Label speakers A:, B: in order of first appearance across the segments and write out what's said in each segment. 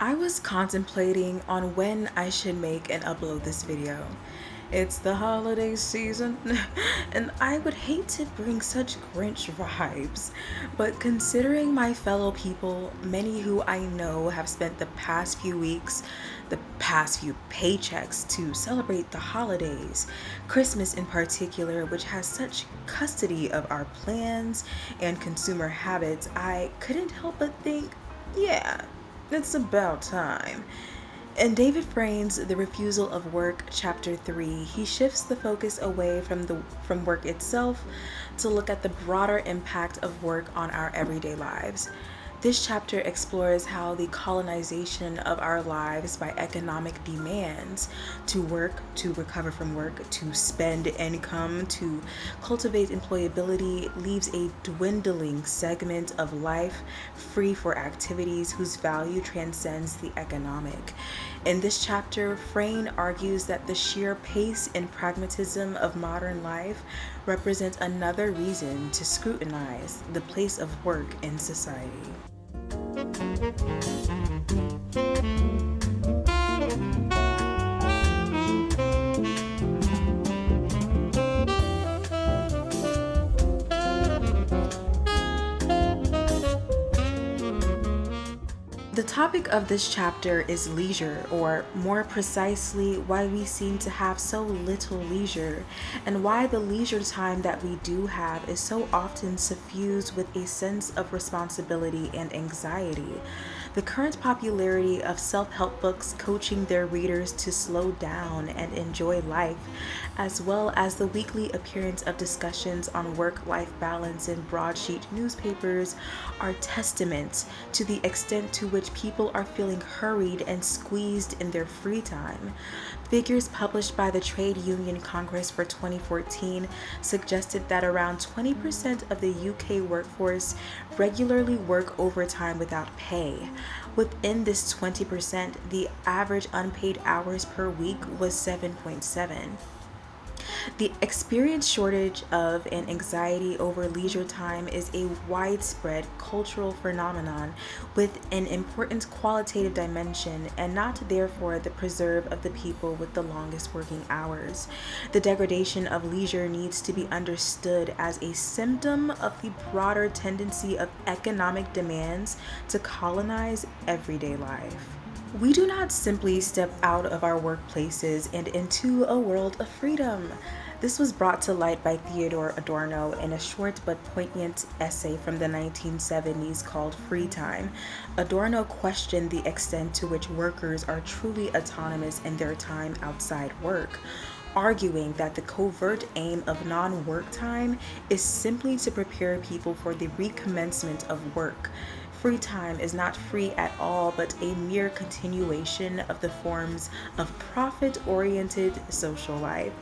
A: I was contemplating on when I should make and upload this video. It's the holiday season, and I would hate to bring such Grinch vibes, but considering my fellow people, many who I know have spent the past few weeks, the past few paychecks to celebrate the holidays, Christmas in particular, which has such custody of our plans and consumer habits, I couldn't help but think, yeah, it's about time. In David Frayne's The Refusal of Work, Chapter 3, he shifts the focus away from work itself to look at the broader impact of work on our everyday lives. This chapter explores how the colonization of our lives by economic demands to work, to recover from work, to spend income, to cultivate employability leaves a dwindling segment of life free for activities whose value transcends the economic. In this chapter, Frayne argues that the sheer pace and pragmatism of modern life represent another reason to scrutinize the place of work in society. The topic of this chapter is leisure, or more precisely, why we seem to have so little leisure, and why the leisure time that we do have is so often suffused with a sense of responsibility and anxiety. The current popularity of self help books coaching their readers to slow down and enjoy life, as well as the weekly appearance of discussions on work life balance in broadsheet newspapers, are testaments to the extent to which people are feeling hurried and squeezed in their free time. Figures published by the Trade Union Congress for 2014 suggested that around 20% of the UK workforce regularly work overtime without pay. Within this 20%, the average unpaid hours per week was 7.7. The experienced shortage of and anxiety over leisure time is a widespread cultural phenomenon with an important qualitative dimension and not therefore the preserve of the people with the longest working hours. The degradation of leisure needs to be understood as a symptom of the broader tendency of economic demands to colonize everyday life. We do not simply step out of our workplaces and into a world of freedom. This was brought to light by Theodore Adorno in a short but poignant essay from the 1970s called Free Time. Adorno questioned the extent to which workers are truly autonomous in their time outside work, arguing that the covert aim of non-work time is simply to prepare people for the recommencement of work. Free time is not free at all, but a mere continuation of the forms of profit-oriented social life.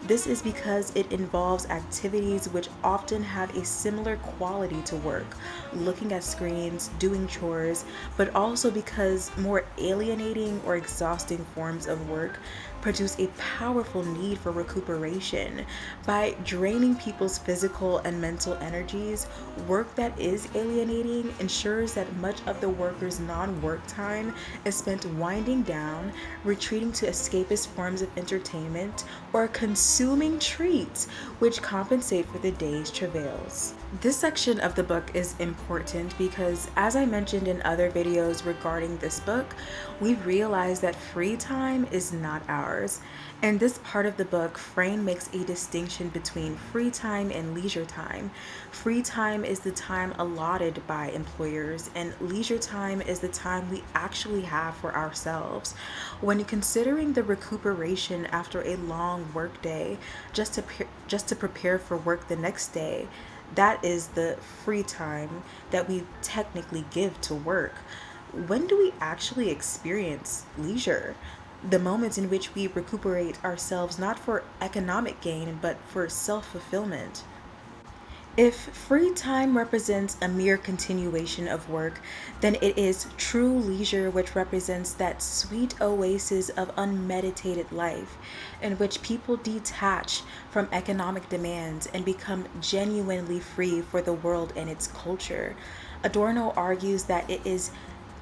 A: This is because it involves activities which often have a similar quality to work, looking at screens, doing chores, but also because more alienating or exhausting forms of work produce a powerful need for recuperation. By draining people's physical and mental energies, work that is alienating ensures that much of the worker's non-work time is spent winding down, retreating to escapist forms of entertainment, or consuming treats which compensate for the day's travails. This section of the book is important because, as I mentioned in other videos regarding this book, we've realized that free time is not ours. In this part of the book, Frayne makes a distinction between free time and leisure time. Free time is the time allotted by employers, and leisure time is the time we actually have for ourselves. When considering the recuperation after a long workday, just to prepare for work the next day, that is the free time that we technically give to work. When do we actually experience leisure? The moments in which we recuperate ourselves not for economic gain but for self fulfillment. If free time represents a mere continuation of work, then it is true leisure which represents that sweet oasis of unmeditated life in which people detach from economic demands and become genuinely free for the world and its culture. Adorno argues that it is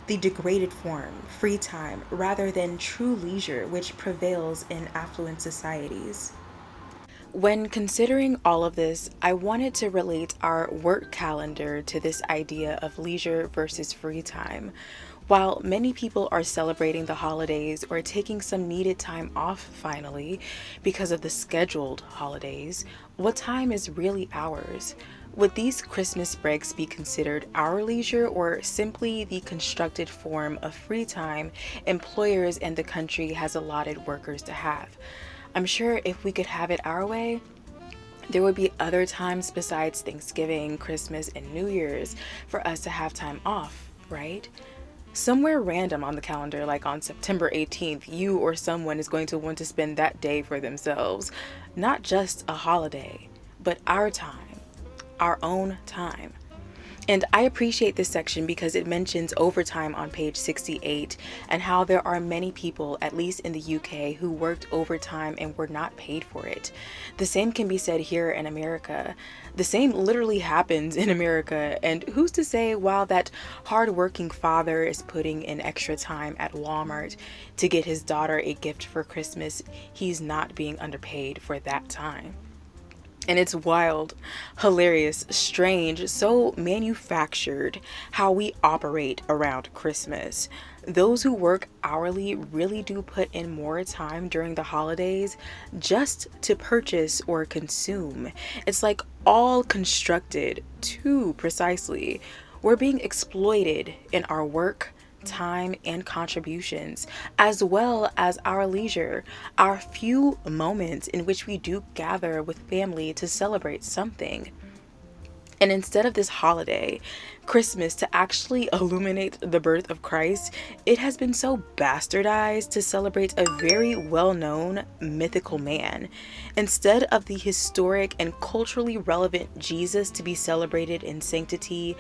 A: the degraded form, free time, rather than true leisure, which prevails in affluent societies. When considering all of this, I wanted to relate our work calendar to this idea of leisure versus free time. While many people are celebrating the holidays or taking some needed time off finally because of the scheduled holidays, what time is really ours? Would these Christmas breaks be considered our leisure or simply the constructed form of free time employers and the country has allotted workers to have? I'm sure if we could have it our way, there would be other times besides Thanksgiving, Christmas, and New Year's for us to have time off, right? Somewhere random on the calendar, like on September 18th, you or someone is going to want to spend that day for themselves. Not just a holiday, but our time, our own time. And I appreciate this section because it mentions overtime on page 68 and how there are many people, at least in the UK, who worked overtime and were not paid for it. The same can be said here in America. The same literally happens in America. And who's to say while that hardworking father is putting in extra time at Walmart to get his daughter a gift for Christmas, he's not being underpaid for that time? And it's wild, hilarious, strange, so manufactured how we operate around Christmas. Those who work hourly really do put in more time during the holidays just to purchase or consume. It's like all constructed too precisely. We're being exploited in our work, time, and contributions, as well as our leisure, our few moments in which we do gather with family to celebrate something. And instead of this holiday, Christmas, to actually illuminate the birth of Christ, it has been so bastardized to celebrate a very well-known mythical man. Instead of the historic and culturally relevant Jesus to be celebrated in sanctity,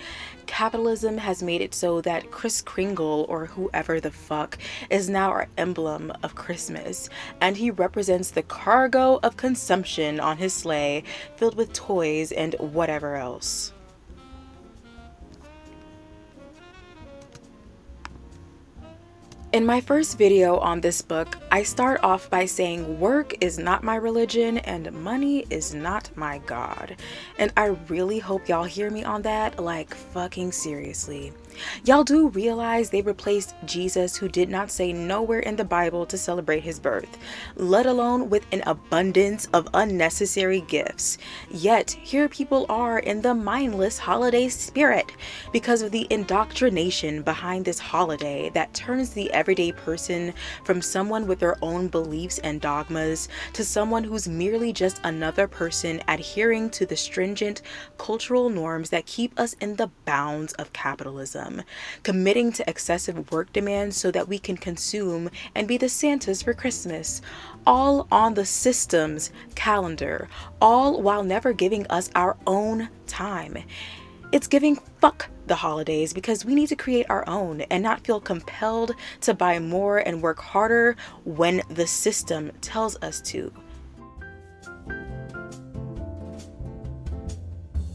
A: capitalism has made it so that Kris Kringle, or whoever the fuck, is now our emblem of Christmas, and he represents the cargo of consumption on his sleigh filled with toys and whatever else. In my first video on this book, I start off by saying work is not my religion and money is not my God. And I really hope y'all hear me on that, like fucking seriously. Y'all do realize they replaced Jesus, who did not say nowhere in the Bible to celebrate his birth, let alone with an abundance of unnecessary gifts. Yet here people are in the mindless holiday spirit because of the indoctrination behind this holiday that turns the everyday person from someone with their own beliefs and dogmas to someone who's merely just another person adhering to the stringent cultural norms that keep us in the bounds of capitalism, committing to excessive work demands so that we can consume and be the Santas for Christmas, all on the system's calendar, all while never giving us our own time. It's giving fuck the holidays because we need to create our own and not feel compelled to buy more and work harder when the system tells us to.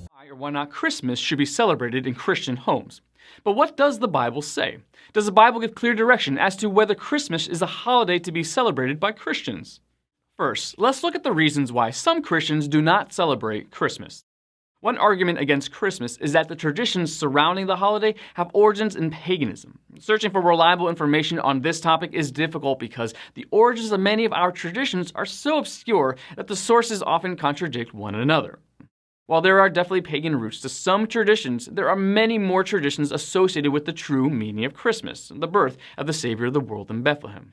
B: Why or why not Christmas should be celebrated in Christian homes? But what does the Bible say? Does the Bible give clear direction as to whether Christmas is a holiday to be celebrated by Christians? First, let's look at the reasons why some Christians do not celebrate Christmas. One argument against Christmas is that the traditions surrounding the holiday have origins in paganism. Searching for reliable information on this topic is difficult because the origins of many of our traditions are so obscure that the sources often contradict one another. While there are definitely pagan roots to some traditions, there are many more traditions associated with the true meaning of Christmas, the birth of the Savior of the world in Bethlehem.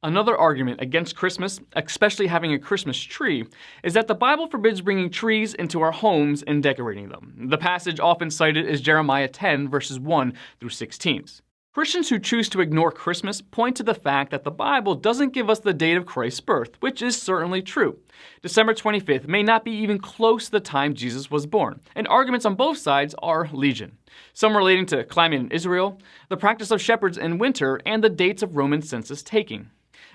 B: Another argument against Christmas, especially having a Christmas tree, is that the Bible forbids bringing trees into our homes and decorating them. The passage often cited is Jeremiah 10, verses 1 through 16. Christians who choose to ignore Christmas point to the fact that the Bible doesn't give us the date of Christ's birth, which is certainly true. December 25th may not be even close to the time Jesus was born, and arguments on both sides are legion. Some relating to climate in Israel, the practice of shepherds in winter, and the dates of Roman census taking.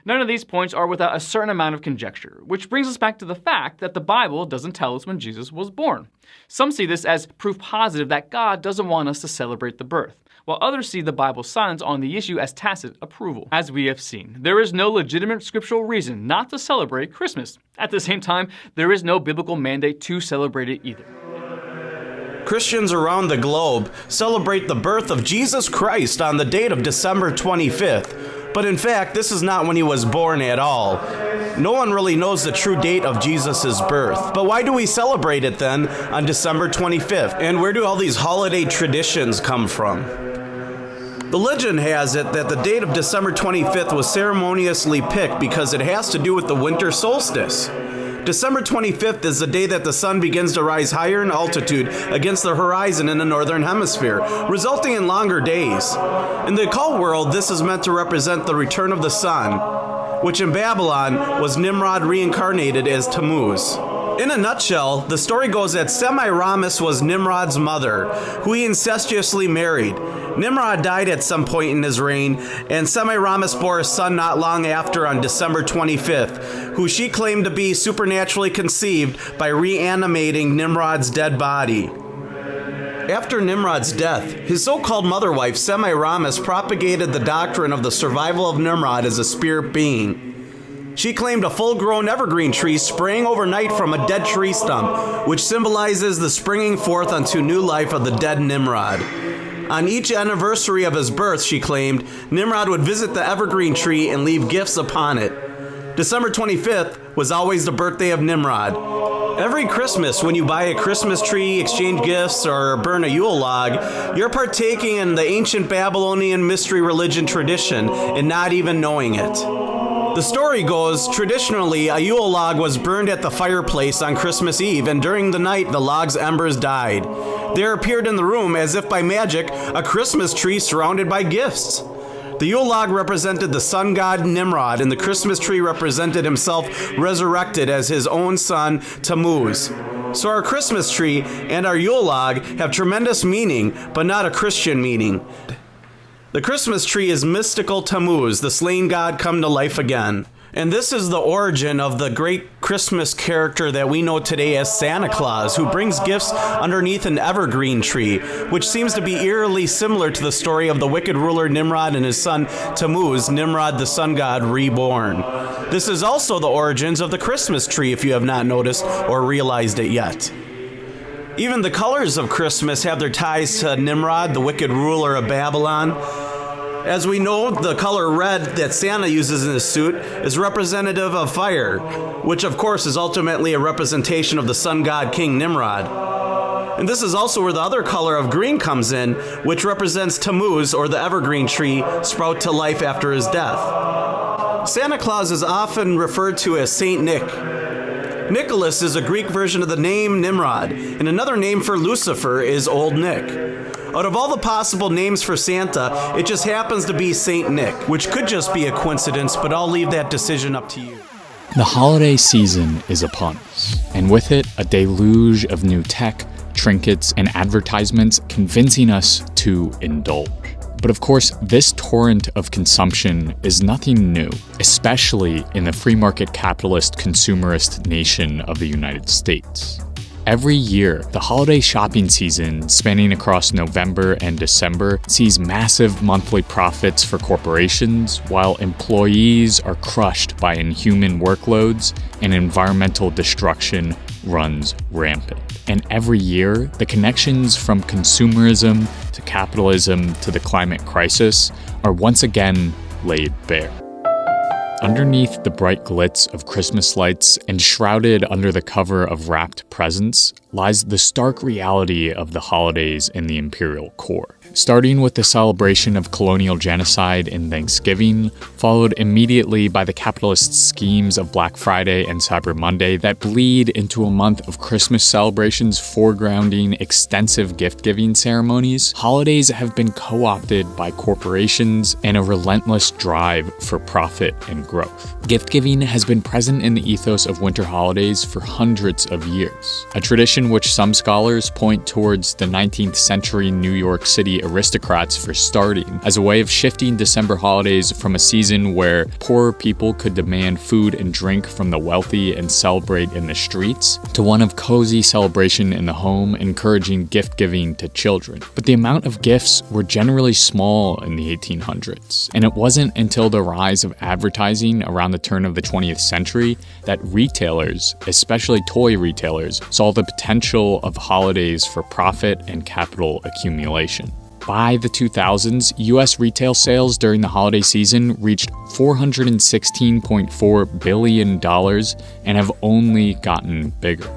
B: None of these points are without a certain amount of conjecture, which brings us back to the fact that the Bible doesn't tell us when Jesus was born. Some see this as proof positive that God doesn't want us to celebrate the birth. while others see the Bible's silence on the issue as tacit approval. As we have seen, there is no legitimate scriptural reason not to celebrate Christmas. At the same time, there is no biblical mandate to celebrate it either.
C: Christians around the globe celebrate the birth of Jesus Christ on the date of December 25th, but in fact, this is not when he was born at all. No one really knows the true date of Jesus' birth. But why do we celebrate it then on December 25th? And where do all these holiday traditions come from? The legend has it that the date of December 25th was ceremoniously picked because it has to do with the winter solstice. December 25th is the day that the sun begins to rise higher in altitude against the horizon in the northern hemisphere, resulting in longer days. In the occult world, this is meant to represent the return of the sun, which in Babylon was Nimrod reincarnated as Tammuz. In a nutshell, the story goes that Semiramis was Nimrod's mother, who he incestuously married. Nimrod died at some point in his reign, and Semiramis bore a son not long after on December 25th, who she claimed to be supernaturally conceived by reanimating Nimrod's dead body. After Nimrod's death, his so-called mother wife Semiramis propagated the doctrine of the survival of Nimrod as a spirit being. She claimed a full-grown evergreen tree sprang overnight from a dead tree stump, which symbolizes the springing forth unto new life of the dead Nimrod. On each anniversary of his birth, she claimed, Nimrod would visit the evergreen tree and leave gifts upon it. December 25th was always the birthday of Nimrod. Every Christmas, when you buy a Christmas tree, exchange gifts, or burn a Yule log, you're partaking in the ancient Babylonian mystery religion tradition and not even knowing it. The story goes, traditionally, a Yule log was burned at the fireplace on Christmas Eve, and during the night, the log's embers died. There appeared in the room, as if by magic, a Christmas tree surrounded by gifts. The Yule log represented the sun god Nimrod, and the Christmas tree represented himself resurrected as his own son, Tammuz. So our Christmas tree and our Yule log have tremendous meaning, but not a Christian meaning. The Christmas tree is mystical Tammuz, the slain god come to life again. And this is the origin of the great Christmas character that we know today as Santa Claus, who brings gifts underneath an evergreen tree, which seems to be eerily similar to the story of the wicked ruler Nimrod and his son Tammuz, Nimrod the sun god reborn. This is also the origins of the Christmas tree, if you have not noticed or realized it yet. Even the colors of Christmas have their ties to Nimrod, the wicked ruler of Babylon. As we know, the color red that Santa uses in his suit is representative of fire, which of course is ultimately a representation of the sun god King Nimrod. And this is also where the other color of green comes in, which represents Tammuz, or the evergreen tree, sprout to life after his death. Santa Claus is often referred to as Saint Nick. Nicholas is a Greek version of the name Nimrod, and another name for Lucifer is Old Nick. Out of all the possible names for Santa, it just happens to be Saint Nick, which could just be a coincidence, but I'll leave that decision up to you.
D: The holiday season is upon us, and with it, a deluge of new tech, trinkets, and advertisements convincing us to indulge. But of course, this torrent of consumption is nothing new, especially in the free market capitalist consumerist nation of the United States. Every year, the holiday shopping season, spanning across November and December, sees massive monthly profits for corporations, while employees are crushed by inhuman workloads and environmental destruction runs rampant. And every year, the connections from consumerism to capitalism to the climate crisis are once again laid bare. Underneath the bright glitz of Christmas lights and shrouded under the cover of wrapped presents lies the stark reality of the holidays in the imperial core. Starting with the celebration of colonial genocide in Thanksgiving, followed immediately by the capitalist schemes of Black Friday and Cyber Monday that bleed into a month of Christmas celebrations foregrounding extensive gift-giving ceremonies, holidays have been co-opted by corporations and a relentless drive for profit and growth. Gift-giving has been present in the ethos of winter holidays for hundreds of years, a tradition which some scholars point towards the 19th century New York City wealthy aristocrats for starting, as a way of shifting December holidays from a season where poorer people could demand food and drink from the wealthy and celebrate in the streets, to one of cozy celebration in the home, encouraging gift-giving to children. But the amount of gifts were generally small in the 1800s, and it wasn't until the rise of advertising around the turn of the 20th century that retailers, especially toy retailers, saw the potential of holidays for profit and capital accumulation. By the 2000s, US retail sales during the holiday season reached $416.4 billion and have only gotten bigger.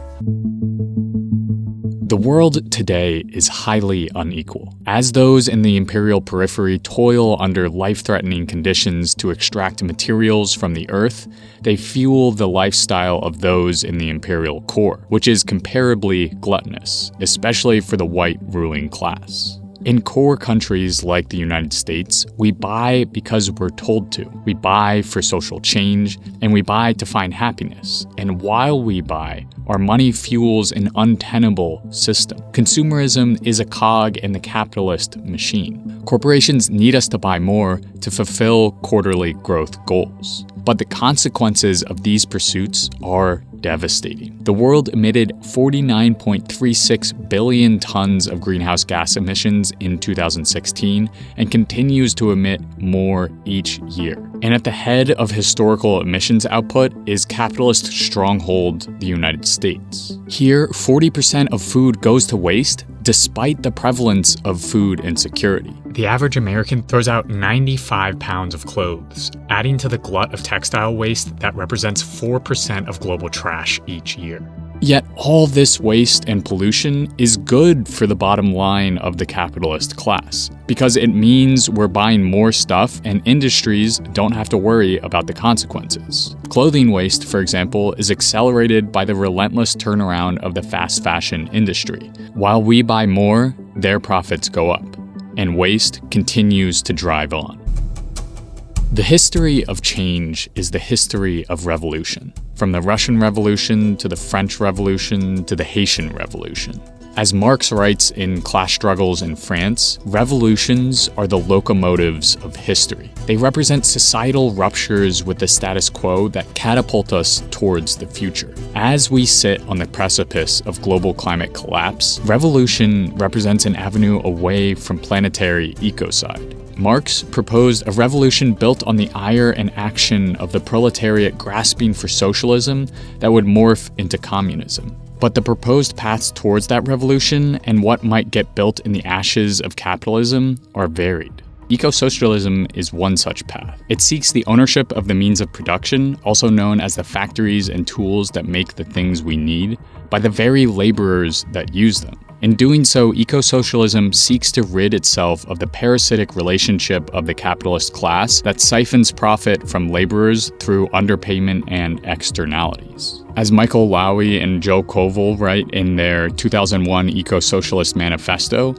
D: The world today is highly unequal. As those in the imperial periphery toil under life-threatening conditions to extract materials from the earth, they fuel the lifestyle of those in the imperial core, which is comparably gluttonous, especially for the white ruling class. In core countries like the United States, we buy because we're told to. We buy for social change, and we buy to find happiness. And while we buy, our money fuels an untenable system. Consumerism is a cog in the capitalist machine. Corporations need us to buy more to fulfill quarterly growth goals. But the consequences of these pursuits are devastating. The world emitted 49.36 billion tons of greenhouse gas emissions in 2016 and continues to emit more each year. And at the head of historical emissions output is capitalist stronghold, the United States. Here, 40% of food goes to waste despite the prevalence of food insecurity. The average American throws out 95 pounds of clothes, adding to the glut of textile waste that represents 4% of global trash each year. Yet all this waste and pollution is good for the bottom line of the capitalist class, because it means we're buying more stuff and industries don't have to worry about the consequences. Clothing waste, for example, is accelerated by the relentless turnaround of the fast fashion industry. While we buy more, their profits go up, and waste continues to drive on. The history of change is the history of revolution, from the Russian Revolution to the French Revolution to the Haitian Revolution. As Marx writes in Class Struggles in France, revolutions are the locomotives of history. They represent societal ruptures with the status quo that catapult us towards the future. As we sit on the precipice of global climate collapse, revolution represents an avenue away from planetary ecocide. Marx proposed a revolution built on the ire and action of the proletariat grasping for socialism that would morph into communism. But the proposed paths towards that revolution and what might get built in the ashes of capitalism are varied. Eco-socialism is one such path. It seeks the ownership of the means of production, also known as the factories and tools that make the things we need, by the very laborers that use them. In doing so, eco-socialism seeks to rid itself of the parasitic relationship of the capitalist class that siphons profit from laborers through underpayment and externalities. As Michael Lowy and Joe Koval write in their 2001 Eco-Socialist Manifesto,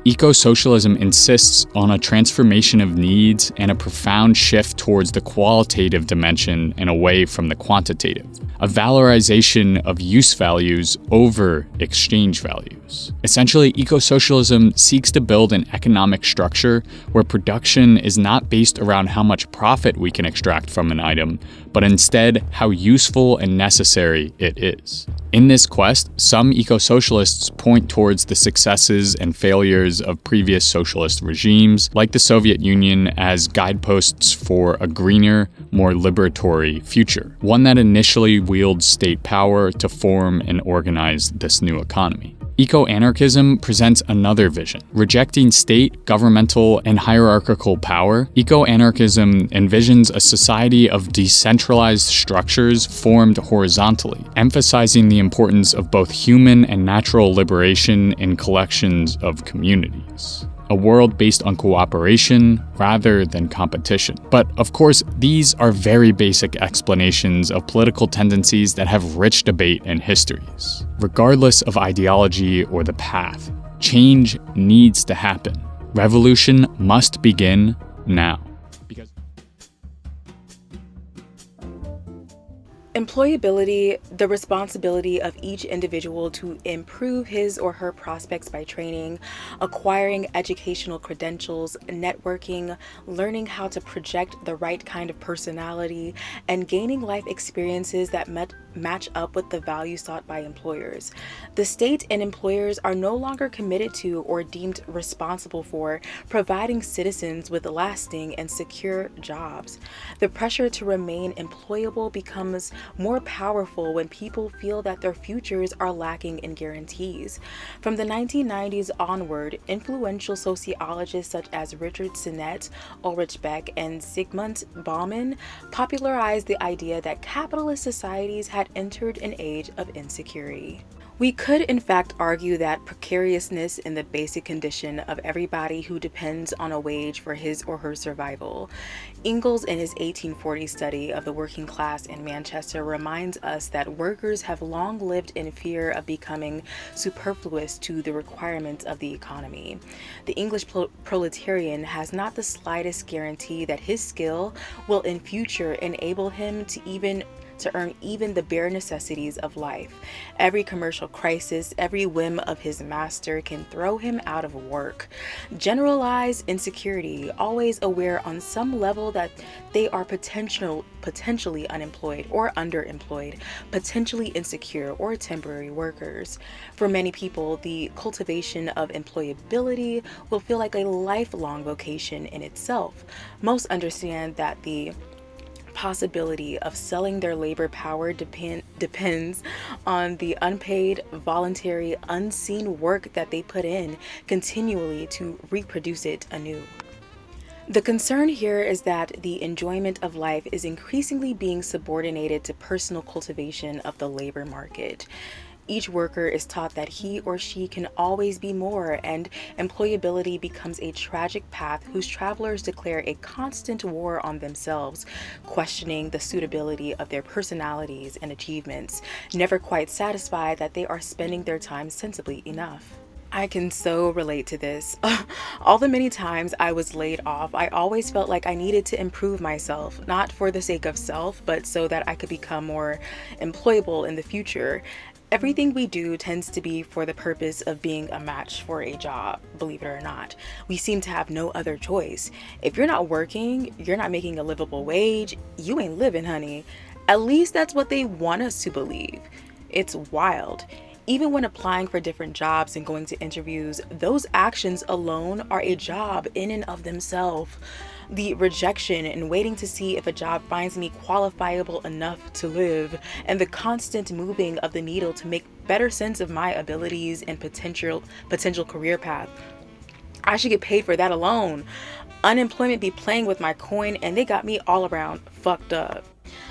D: eco-socialism insists on a transformation of needs and a profound shift towards the qualitative dimension and away from the quantitative, a valorization of use values over exchange values. Essentially, eco-socialism seeks to build an economic structure where production is not based around how much profit we can extract from an item, but instead how useful and necessary it is. In this quest, some eco-socialists point towards the successes and failures of previous socialist regimes, like the Soviet Union, as guideposts for a greener, more liberatory future, one that initially wields state power to form and organize this new economy. Eco-anarchism presents another vision. Rejecting state, governmental, and hierarchical power, eco-anarchism envisions a society of decentralized structures formed horizontally, emphasizing the importance of both human and natural liberation in collections of communities. A world based on cooperation rather than competition. But of course, these are very basic explanations of political tendencies that have rich debate and histories. Regardless of ideology or the path, change needs to happen. Revolution must begin now.
A: Employability, the responsibility of each individual to improve his or her prospects by training, acquiring educational credentials, networking, learning how to project the right kind of personality, and gaining life experiences that match up with the values sought by employers. The state and employers are no longer committed to or deemed responsible for providing citizens with lasting and secure jobs. The pressure to remain employable becomes more powerful when people feel that their futures are lacking in guarantees. From the 1990s onward, influential sociologists such as Richard Sennett, Ulrich Beck, and Zygmunt Bauman popularized the idea that capitalist societies had entered an age of insecurity. We could in fact argue that precariousness is the basic condition of everybody who depends on a wage for his or her survival. Ingalls, in his 1840 study of the working class in Manchester, reminds us that workers have long lived in fear of becoming superfluous to the requirements of the economy. The English proletarian has not the slightest guarantee that his skill will in future enable him to earn even the bare necessities of life. Every commercial crisis, every whim of his master can throw him out of work. Generalized insecurity, always aware on some level that they are potentially unemployed or underemployed, potentially insecure or temporary workers. For many people, the cultivation of employability will feel like a lifelong vocation in itself. Most understand that the possibility of selling their labor power depends on the unpaid, voluntary, unseen work that they put in continually to reproduce it anew. The concern here is that the enjoyment of life is increasingly being subordinated to personal cultivation of the labor market. Each worker is taught that he or she can always be more, and employability becomes a tragic path whose travelers declare a constant war on themselves, questioning the suitability of their personalities and achievements, never quite satisfied that they are spending their time sensibly enough. I can so relate to this. All the many times I was laid off, I always felt like I needed to improve myself, not for the sake of self, but so that I could become more employable in the future. Everything we do tends to be for the purpose of being a match for a job, believe it or not. We seem to have no other choice. If you're not working, you're not making a livable wage, you ain't living, honey. At least that's what they want us to believe. It's wild. Even when applying for different jobs and going to interviews, those actions alone are a job in and of themselves. The rejection and waiting to see if a job finds me qualifiable enough to live, and the constant moving of the needle to make better sense of my abilities and potential career path. I should get paid for that alone. Unemployment be playing with my coin, and they got me all around fucked up.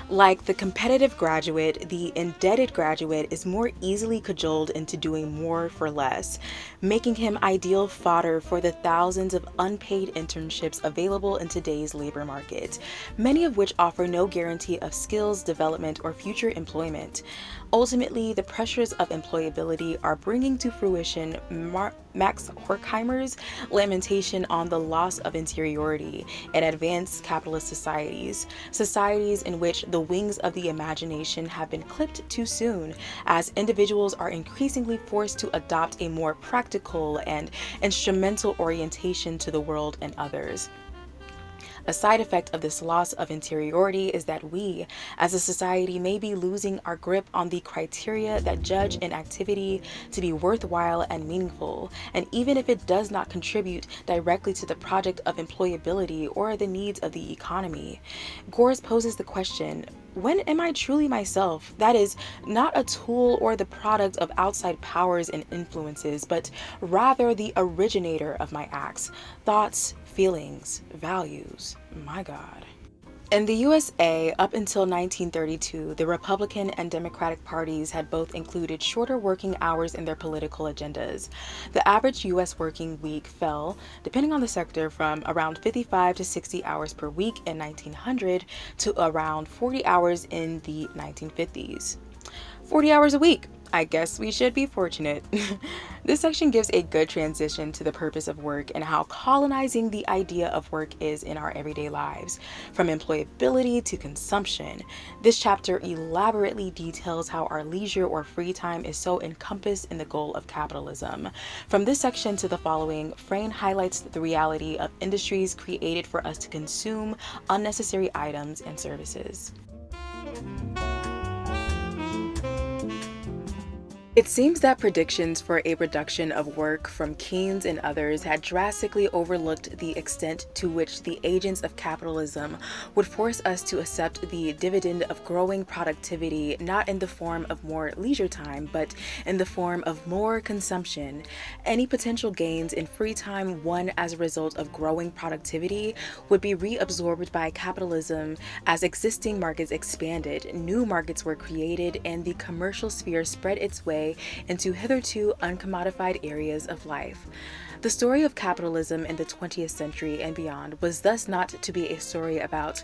A: Like the competitive graduate, the indebted graduate is more easily cajoled into doing more for less, making him ideal fodder for the thousands of unpaid internships available in today's labor market, many of which offer no guarantee of skills development or future employment. Ultimately, the pressures of employability are bringing to fruition Max Horkheimer's lamentation on the loss of interiority in advanced capitalist societies in which the wings of the imagination have been clipped too soon, as individuals are increasingly forced to adopt a more practical and instrumental orientation to the world and others. A side effect of this loss of interiority is that we, as a society, may be losing our grip on the criteria that judge an activity to be worthwhile and meaningful, and even if it does not contribute directly to the project of employability or the needs of the economy. Gores poses the question, when am I truly myself? That is, not a tool or the product of outside powers and influences, but rather the originator of my acts, thoughts, feelings, values. My God. In the USA, up until 1932, the Republican and Democratic parties had both included shorter working hours in their political agendas. The average US working week fell, depending on the sector, from around 55 to 60 hours per week in 1900 to around 40 hours in the 1950s. 40 hours a week. I guess we should be fortunate. This section gives a good transition to the purpose of work and how colonizing the idea of work is in our everyday lives, from employability to consumption. This chapter elaborately details how our leisure or free time is so encompassed in the goal of capitalism. From this section to the following, Frayne highlights the reality of industries created for us to consume unnecessary items and services. It seems that predictions for a reduction of work from Keynes and others had drastically overlooked the extent to which the agents of capitalism would force us to accept the dividend of growing productivity not in the form of more leisure time, but in the form of more consumption. Any potential gains in free time won as a result of growing productivity would be reabsorbed by capitalism as existing markets expanded, new markets were created, and the commercial sphere spread its way into hitherto uncommodified areas of life. The story of capitalism in the 20th century and beyond was thus not to be a story about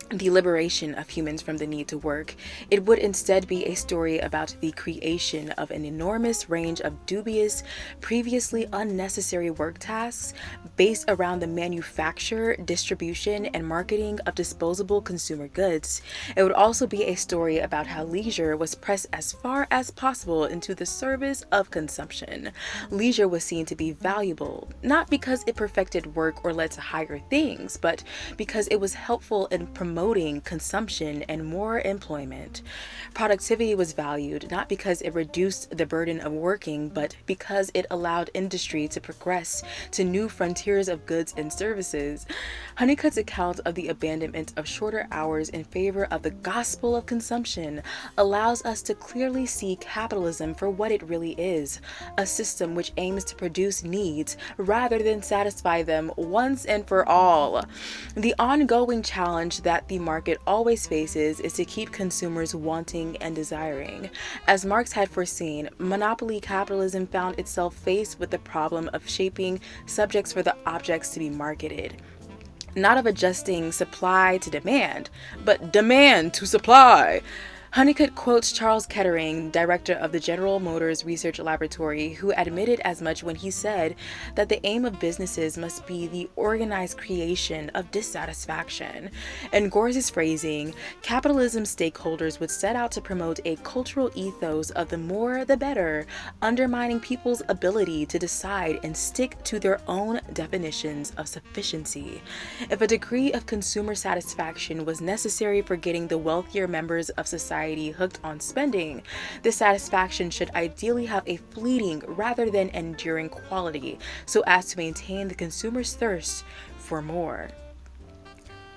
A: the liberation of humans from the need to work. It would instead be a story about the creation of an enormous range of dubious, previously unnecessary work tasks based around the manufacture, distribution, and marketing of disposable consumer goods. It would also be a story about how leisure was pressed as far as possible into the service of consumption. Leisure was seen to be valuable, not because it perfected work or led to higher things, but because it was helpful in promoting consumption and more employment. Productivity was valued not because it reduced the burden of working, but because it allowed industry to progress to new frontiers of goods and services. Honeycutt's account of the abandonment of shorter hours in favor of the gospel of consumption allows us to clearly see capitalism for what it really is, a system which aims to produce needs rather than satisfy them once and for all. The ongoing challenge that the market always faces is to keep consumers wanting and desiring. As Marx had foreseen, monopoly capitalism found itself faced with the problem of shaping subjects for the objects to be marketed. Not of adjusting supply to demand, but demand to supply. Honeycutt quotes Charles Kettering, director of the General Motors Research Laboratory, who admitted as much when he said that the aim of businesses must be the organized creation of dissatisfaction. In Gore's phrasing, capitalism stakeholders would set out to promote a cultural ethos of the more the better, undermining people's ability to decide and stick to their own definitions of sufficiency. If a degree of consumer satisfaction was necessary for getting the wealthier members of society hooked on spending, this satisfaction should ideally have a fleeting rather than enduring quality, so as to maintain the consumer's thirst for more.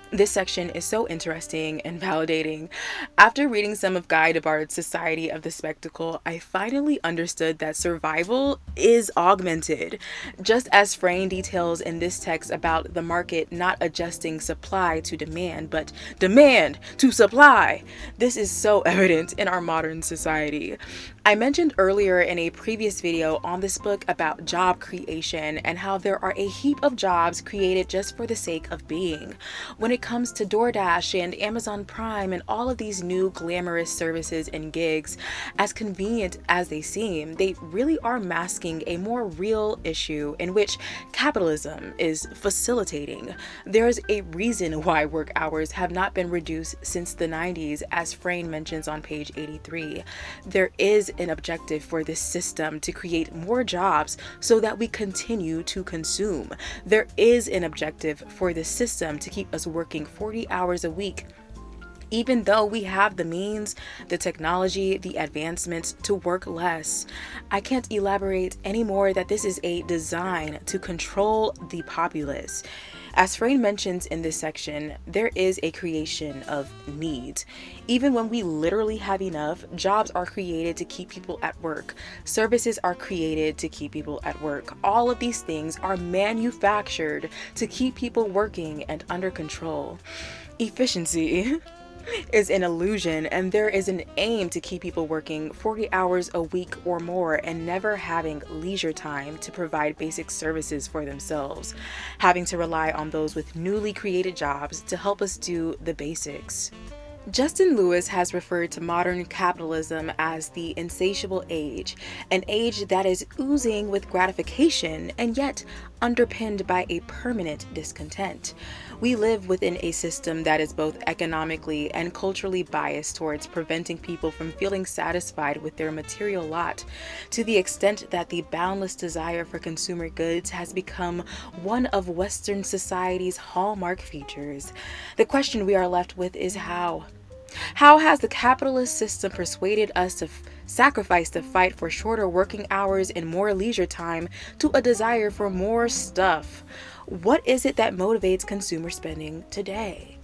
A: This section is so interesting and validating. After reading some of Guy Debord's Society of the Spectacle, I finally understood that survival is augmented. Just as Frayne details in this text about the market not adjusting supply to demand, but demand to supply. This is so evident in our modern society. I mentioned earlier in a previous video on this book about job creation and how there are a heap of jobs created just for the sake of being. When it comes to DoorDash and Amazon Prime and all of these new glamorous services and gigs, as convenient as they seem, they really are masking a more real issue in which capitalism is facilitating. There's a reason why work hours have not been reduced since the 90s, as Frayne mentions on page 83. There is an objective for this system to create more jobs so that we continue to consume. There is an objective for this system to keep us working 40 hours a week, even though we have the means, the technology, the advancements to work less. I can't elaborate anymore that this is a design to control the populace. As Frayne mentions in this section, there is a creation of needs. Even when we literally have enough, jobs are created to keep people at work. Services are created to keep people at work. All of these things are manufactured to keep people working and under control. Efficiency is an illusion, and there is an aim to keep people working 40 hours a week or more and never having leisure time to provide basic services for themselves, having to rely on those with newly created jobs to help us do the basics. Justin Lewis has referred to modern capitalism as the insatiable age, an age that is oozing with gratification and yet underpinned by a permanent discontent. We live within a system that is both economically and culturally biased towards preventing people from feeling satisfied with their material lot, to the extent that the boundless desire for consumer goods has become one of Western society's hallmark features. The question we are left with is how? How has the capitalist system persuaded us to sacrifice the fight for shorter working hours and more leisure time to a desire for more stuff? What is it that motivates consumer spending today?